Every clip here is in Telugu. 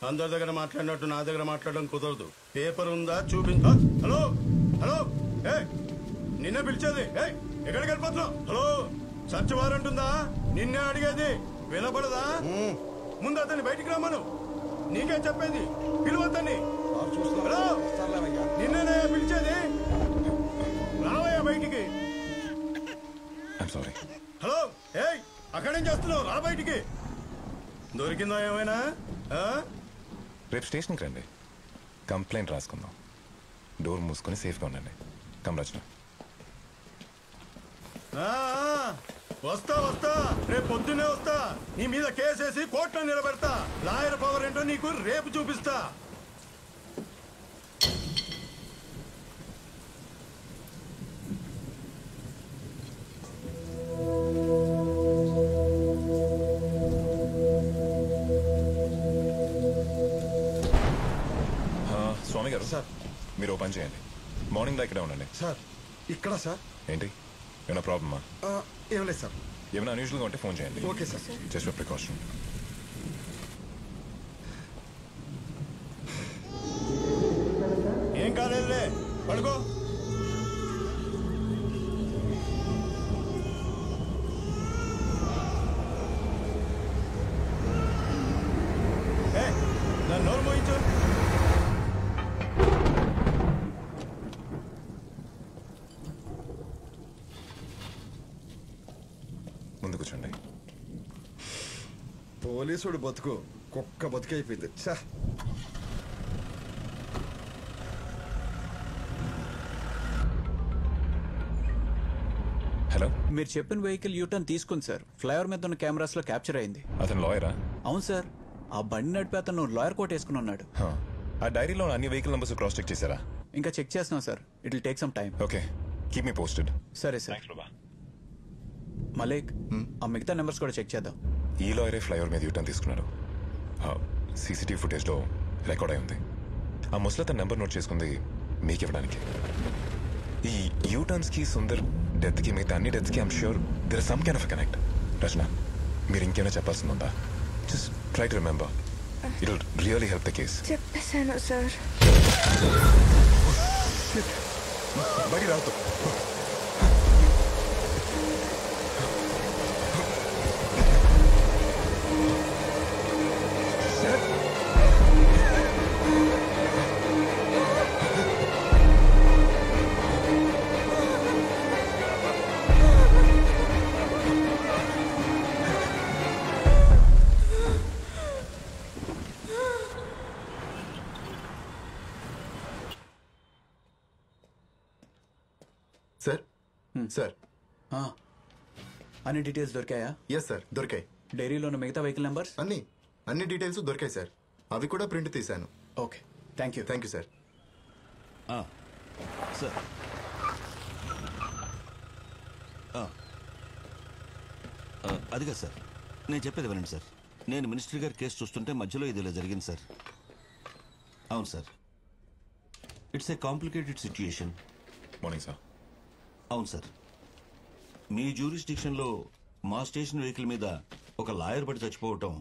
అందరి దగ్గర మాట్లాడినట్టు నా దగ్గర మాట్లాడడం కుదరదు. పేపర్ ఉందా చూపించా. హలో హలో ఏ నిన్నే పిలిచేది. ఎక్కడికి వెళ్ళిపోతున్నావు? హలో సర్చ్ వారెంట్ ఉందా? నిన్నే అడిగేది. వినపడదా? ముందు అతన్ని బయటికి రమ్మను. నీకే చెప్పేది. పిలువద్దని. హలో నిన్నే పిలిచేది. రావయ్యా బయటికి. హలో ఏయ్ అక్కడేం చేస్తున్నావు? రా బయటికి. దొరికిందా ఏమైనా? రేపు స్టేషన్కి రండి, కంప్లైంట్ రాసుకుందాం. డోర్ మూసుకొని సేఫ్గా ఉండండి. కమ్ రచన. వస్తా వస్తా, రేపు పొద్దున్నే వస్తా. నీ మీద కేసేసి కోర్టులో నిలబెడతా. లాయర్ పవర్ ఏంటో నీకు రేపు చూపిస్తా. స్వామి గారు సార్, మీరు ఓ పని చేయండి. మార్నింగ్ ఇక్కడే ఉండండి. సార్ ఇక్కడ సార్ ఏంటి ఏమైనా ప్రాబ్లమా? ఏం లేదు సార్. ఏమైనా అన్యూజువల్గా ఉంటే ఫోన్ చేయండి. Okay sir. Just for precaution. ఏం కాలేదులే, పడుకో. నోరు మోయించు. ముందు కూర్చోండి. పోలీసుడు బతుకు కుక్క బతుకైపోయింది. చా హలో, మీరు చెప్పిన వెహికల్ యూటర్న్ తీసుకుంది సార్. ఫ్లైఓవర్ మీద ఉన్న కెమెరాస్ లో క్యాప్చర్ అయింది. అతను లాయరా? అవును సార్. ఆ బండి నడిపి అతను లాయర్ కోట్ వేసుకుని ఉన్నాడు. ఆ డైరీలో అన్ని వెహికల్ నంబర్స్ క్రాస్ చెక్ చేశారా? ఇంకా చెక్ చేస్తున్నాం sir. It will take some time. Okay, keep me posted. సరే సార్. మలేక్, ఆ మిగతా నెంబర్స్ కూడా చెక్ చేద్దాం. ఈ లాయరే ఫ్లైఓవర్ మీద యూటర్న్ తీసుకున్నాడు. సీసీటీవీ ఫుటేజ్లో రికార్డ్ అయి ఉంది. ఆ ముసలి తన నెంబర్ నోట్ చేసుకుంది మీకు ఇవ్వడానికి. ఈ యూటర్న్స్కి సుందర్ డెత్కి మిగతా అన్ని డెత్స్కి I'm sure there is some kind of connect. Rachana, మీరు ఇంకేమైనా చెప్పాల్సింది ఉందా? Just try to remember. It will really help the case. చెప్పేశాను సార్. బయటికి రావద్దు. సార్ సార్ అన్ని డీటెయిల్స్ దొరికాయా? ఎస్ సార్, దొరికాయి. డైరీలో ఉన్న మిగతా వెహికల్ నెంబర్స్ అన్ని డీటెయిల్స్ దొరికాయి సార్. అవి కూడా ప్రింట్ తీశాను. Okay, thank you. Thank you sir. Sir అదిగా సార్, నేను చెప్పేది వినండి సార్. నేను మినిస్టర్ గారి కేసు చూస్తుంటే మధ్యలో ఇది ఇలా జరిగింది సార్. అవును sir, it's a complicated situation. Morning sir. అవును సార్, మీ జ్యూరిస్డిక్షన్లో మా స్టేషన్ వెహికల్ మీద ఒక లాయర్ పడి చచ్చిపోవటం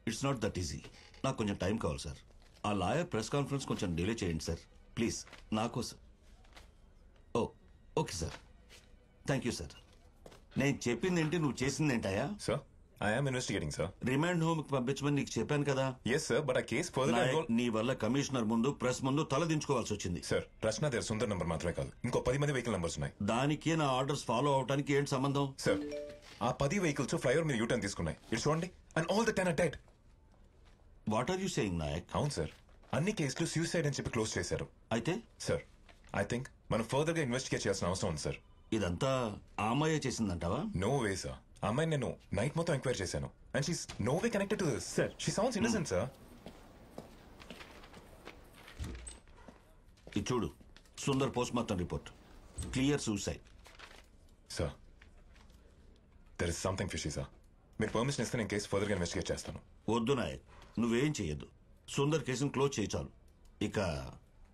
ఇట్స్ నాట్ దట్ ఈజీ. నాకు కొంచెం టైం కావాలి సార్. ఆ లాయర్ ప్రెస్ కాన్ఫరెన్స్ కొంచెం డిలే చేయండి సార్ ప్లీజ్, నాకోసం. Okay sir, thank you sir. నేను చెప్పింది ఏంటి, నువ్వు చేసింది ఏంటయా? Sir, I am investigating sir. Remand home కి పంపించమని నీకు చెప్పాను కదా. ఎస్ సార్, బట్ ఆ కేస్ ఫర్దర్. నీ వల్ల కమిషనర్ ముందు ప్రెస్ ముందు తల దించుకోవాల్సి వచ్చింది సార్. రచన దగ్గర సుందర్ నంబర్ మాత్రమే కాదు, ఇంకో 10 మంది వెహికల్ నంబర్స్ ఉన్నాయి. దానికి నా ఆర్డర్స్ ఫాలో అవడానికి ఏంటి సంబంధం? సార్, ఆ 10 వెహికల్స్ ఫ్లైఓవర్ మీద యూటర్న్ తీసుకున్నాయి. ఇట్స్ చూడండి, and all the 10 are dead. What are you saying Nayak? అవును సార్, అన్ని కేసులు సూసైడ్ అని చెప్పి క్లోజ్ చేశారు. అయితే సార్, ఐ థింక్ మనం ఫర్దర్ గా ఇన్వెస్టిగేట్ చేయాల్సిన అవసరం ఉంది సార్. ఇదంతా ఆ అమ్మాయే చేసిందంటావా? No way sir. ఆ అమ్మాయిని నేను నైట్ మొత్తం ఎంక్వైరీ చేశాను. And she's no way connected to this. Sir, she sounds innocent sir. ఇది చూడు, Sundar post mortem report, clear suicide. Sir, there is something fishy sir. మీరు పర్మిషన్ ఇస్తే నేను కేసు ఫర్దర్ గా ఇన్వెస్టిగేట్ చేస్తాను. వద్దు నాయక్, నువ్వేం చెయ్యొద్దు. సుందర్ కేసును క్లోజ్ చేయి చాలు. ఇక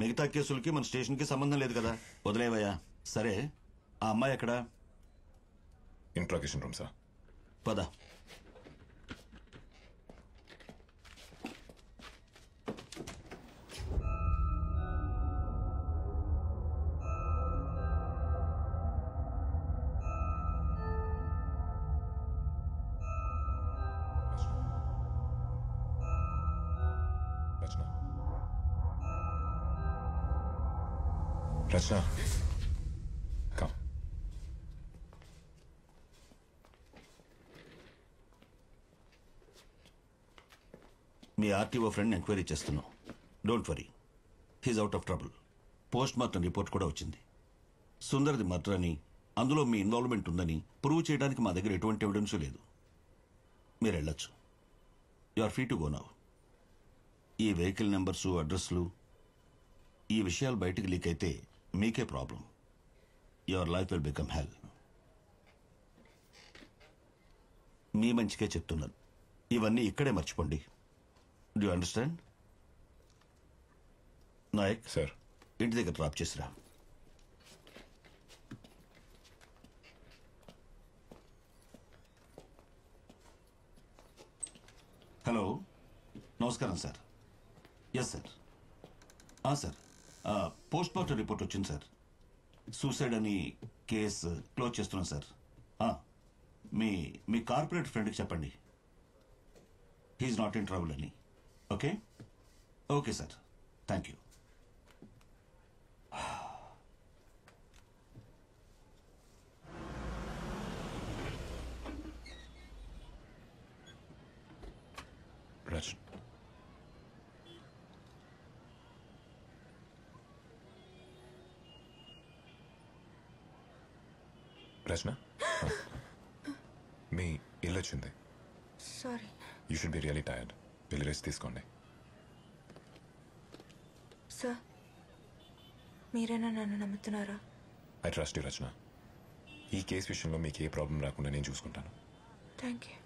మిగతా కేసులకి మన స్టేషన్కి సంబంధం లేదు కదా, వదిలేవయ్యా. సరే, ఆ అమ్మాయి ఎక్కడా? Interrogation room sir. పద. రచన కమ్. మీ ఆర్టీఓ ఫ్రెండ్ ఎంక్వైరీ చేస్తున్నాం. Don't worry, he's out of trouble. Post mortem report కూడా వచ్చింది. సుందర్ది మర్డర్ అని, అందులో మీ ఇన్వాల్వ్మెంట్ ఉందని ప్రూవ్ చేయడానికి మా దగ్గర ఎటువంటి ఎవిడెన్స్ లేదు. మీరు వెళ్ళొచ్చు. You are free to go now. ఈ వెహికల్ నెంబర్సు, అడ్రస్లు, ఈ విషయాలు బయటికి లీక్ అయితే మీకే problem. Your life will become hell. మీ మంచికే చెప్తున్నాను. ఇవన్నీ ఇక్కడే మర్చిపోండి. Do you understand? Nayak sir. ఇంటి దగ్గర డ్రాప్ చేసిరా. హలో, నమస్కారం sir. Yes sir. Sir, post mortem report వచ్చింది సార్. సూసైడ్ అని కేసు క్లోజ్ చేస్తున్నాం సార్. మీ మీ కార్పొరేట్ ఫ్రెండ్కి చెప్పండి, హీఈస్ నాట్ ఇన్ ట్రబుల్ అని. Okay okay sir, thank you. Rachana, Rachana, మీ ఇల్లు వచ్చింది. Sorry. You should be really tired. వెళ్ళి రెస్ట్ తీసుకోండి. సార్, మీరేనా నన్ను నమ్ముతున్నారా? I trust you Rachana. ఈ కేసు విషయంలో మీకు ఏ ప్రాబ్లం రాకుండా నేను చూసుకుంటాను. Thank you.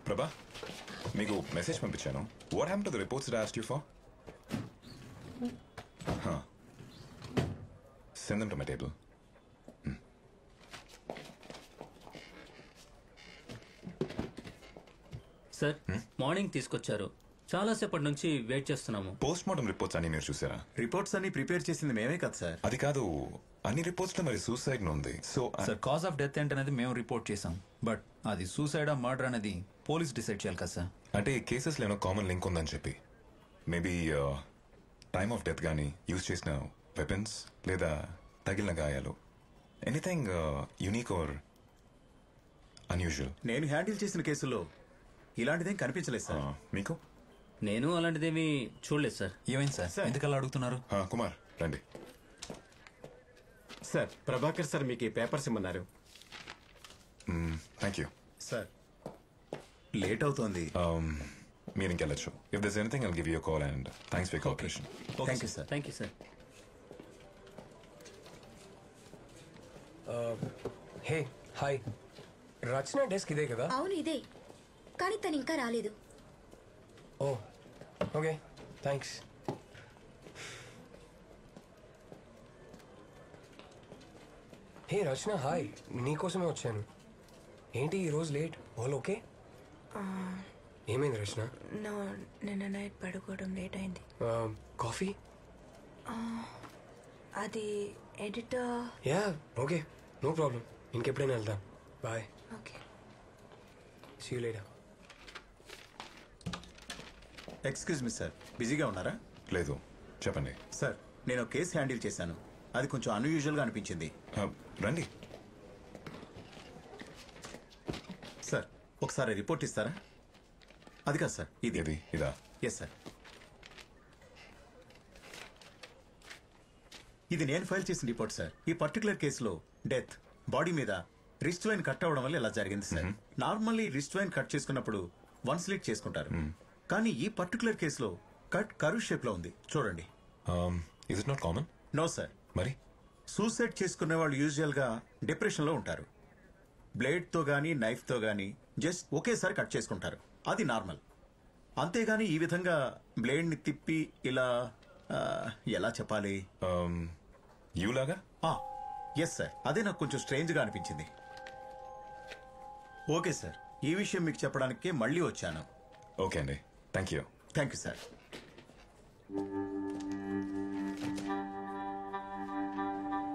ప్రభా, మీకు మెసేజ్ పంపించాను. What happened to the reports that I asked you for? Send them to my table. Sir, morning తీసుకొచ్చారు. చాలాసేపటి నుంచి వెయిట్ చేస్తున్నాము. పోస్ట్ మార్టం రిపోర్ట్స్ అన్ని మీరు చూసారా? రిపోర్ట్స్ అన్ని ప్రిపేర్ చేసింది మేమే కదా సార్. అది కాదు, అన్ని రిపోర్ట్స్ లో మరి సూసైడ్ ఉంది. So sir cause of death ఏంటనేది మేము రిపోర్ట్ చేసాం, బట్ అది సూసైడా మర్డర్ అనేది పోలీస్ డిసైడ్ చేయాలి కదా సార్. అంటే ఈ కేసెస్ లో ఏమో కామన్ లింక్ ఉందని చెప్పి మేబీ టైమ్ ఆఫ్ డెత్ కానీ యూజ్ చేసిన వెపన్స్ లేదా తగిలిన గాయాలు, ఎనీథింగ్ యూనిక్ ఆర్ అన్యూజువల్. నేను హ్యాండిల్ చేసిన కేసులో ఇలాంటిదేం కనిపించలేదు సార్. మీకు? నేను అలాంటిదేమీ చూడలేదు సార్. ఏమైంది సార్, ఎందుకలా అడుగుతున్నారు? కుమార్ రండి. సార్ ప్రభాకర్ సార్ మీకు ఈ పేపర్స్ ఇమ్మన్నారు. Thank you sir. లేట్ అవుతోంది. మీరు ఇంకెళ్ళచ్చు. If this anything I'll give you call and thanks for cooperation. Thank you sir. Thank you sir. Hey hi, Rachana desk ఇదే కదా? అవును ఇదే, కానీ తను ఇంకా రాలేదు. Oh okay thanks. Hey Rachana hi, నీకోసమే వచ్చాను. ఏంటి ఈరోజు లేట్? All okay? ఏమైంది రచన? నో, నిన్న నైట్ పడుకోవడం లేట్ అయింది. కాఫీ? అది editor. Yeah okay, no problem. ఇంకెప్పుడైనా వెళ్దాం. Bye. Okay. See you later. Excuse me sir, బిజీగా ఉన్నారా? లేదు, చెప్పండి. సార్ నేను ఒక కేసు హ్యాండిల్ చేశాను. అది కొంచెం అన్యూజువల్గా అనిపించింది. రండి. సార్ ఒకసారి రిపోర్ట్ ఇస్తారా? అది కాదు సార్, ఇది. ఇదా? Yes sir. ఇది నేను ఫైల్ చేసిన రిపోర్ట్ సార్. ఈ పర్టికులర్ కేసులో డెత్ బాడీ మీద రిస్ట్ వైన్ కట్ అవ్వడం వల్ల ఇలా జరిగింది సార్. నార్మల్లీ రిస్ట్ వైన్ కట్ చేసుకున్నప్పుడు వన్ స్లిట్ చేసుకుంటారు, కానీ ఈ పర్టికులర్ కేసులో కట్ కర్వ్ షేప్ లో ఉంది. చూడండి. Is it not common? No sir. మరి సూసైడ్ చేసుకునే వాళ్ళు యూజువల్ గా డిప్రెషన్ లో ఉంటారు. బ్లేడ్ తో గానీ నైఫ్ తో గానీ జస్ట్ ఒకేసారి కట్ చేసుకుంటారు, అది నార్మల్. అంతేగాని ఈ విధంగా బ్లేడ్ ని తిప్పి ఇలా ఎలా చెప్పాలి, యూలాగా? ఎస్ సార్, అదే నాకు కొంచెం స్ట్రేంజ్ గా అనిపించింది. ఓకే సార్, ఈ విషయం మీకు చెప్పడానికే మళ్ళీ వచ్చాను. ఓకే అండి, thank you. Thank you sir.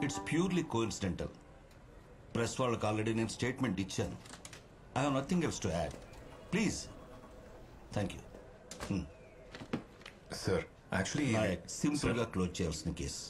It's purely coincidental. Press వాళ్ళకి ఆల్రెడీ నేను స్టేట్మెంట్ ఇచ్చాను. I have nothing else to add. Please. Thank you. Sir actually simple గా క్లోజ్ చేయాల్సిన కేసు.